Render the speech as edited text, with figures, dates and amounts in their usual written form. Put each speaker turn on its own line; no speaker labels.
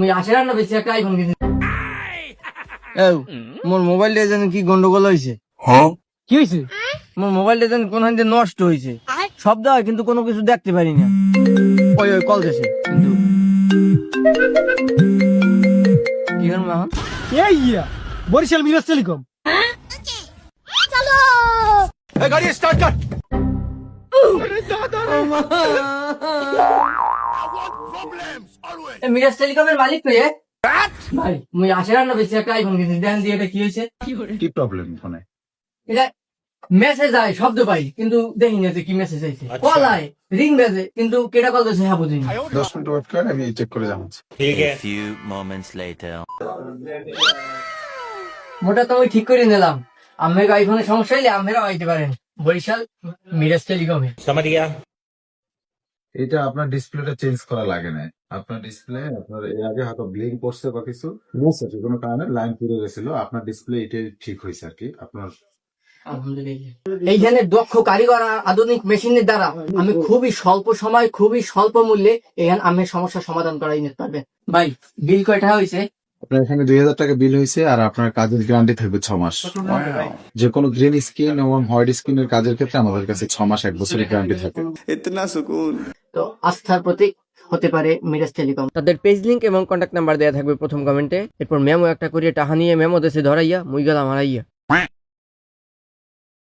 মুই আসের না বেশি একটা আইফোন কিনছি। মোর মোবাইলটা জানি কি গন্ডগোল হয়েছে।
কি হয়েছে?
মোর মোবাইলটা জানি কোন হাতে নষ্ট হয়েছে। শব্দ হয় কিন্তু কোনো কিছু দেখতে পারি না। ওই ওই কল দিছে কিন্তু কি করবো এখন?
এই ইয়া বরিশাল মিরাজ টেলিকম।
মিরাজ টেলিকমের মালিক তো এ? ভাই মুই আসের না বেশি একটা আইফোন কিনছি। দেখেন দিয়ে এটা কি হয়েছে।
কি প্রবলেম ফোনে?
এটা মেসেজ আয় শব্দ পাই কিন্তু দেখি না যে কি মেসেজ আইছে। কল আয় রিং বাজে কিন্তু কেটা কল দিছে হ্যাঁ বুঝিনি।
10 মিনিট ওয়েট করেন, আমি চেক করে জানাচ্ছি।
A few moments later.
মোটা তো ওই ঠিক করে নিলাম। আমের আইফোনের সমস্যা হইলে আমেরাও আইতে পারেন বরিশাল মিরাজ টেলিকমে।
এটা আপনার ডিসপ্লেটা চেঞ্জ করা লাগে না। আপনার ডিসপ্লে আপনার এর আগে হয়তো ব্লিঙ্ক করছে বা কিছু মিস আছে, কোনো কারণে লাইন পুড়ে গেছিল। আপনার ডিসপ্লে এটাই ঠিক হয়েছে আর কি। আপনার
আলহামদুলিল্লাহ। এইখানে দক্ষ কারিগর আর আধুনিক মেশিনের দ্বারা আমি খুবই স্বল্প সময় খুবই স্বল্প মূল্যে এখানে আমের সমস্যার সমাধান করাই নিতে পারবেন। ভাই বিল কয়টা হয়েছে?
আপনার এখানে 2000 টাকা বিল হয়েছে, আর আপনার কাজের গ্যারান্টি থাকবে 6 মাস। যে কোনো গ্রিন স্ক্রিন এবং হোয়াইট স্ক্রিনের কাজের ক্ষেত্রে আমাদের কাছে 6 মাস 1 বছরের গ্যারান্টি থাকে।
তো আস্থার প্রতীক হতে পারে মিরাজ টেলিকম। তাদের পেজ লিংক এবং কন্ট্যাক্ট নাম্বার দেওয়া থাকবে প্রথম কমেন্টে। এরপর মেমো একটা করিয়ে টাহা নিয়ে মেমো দেশে ধরাইয়া মুই গেলাম হারাইয়া।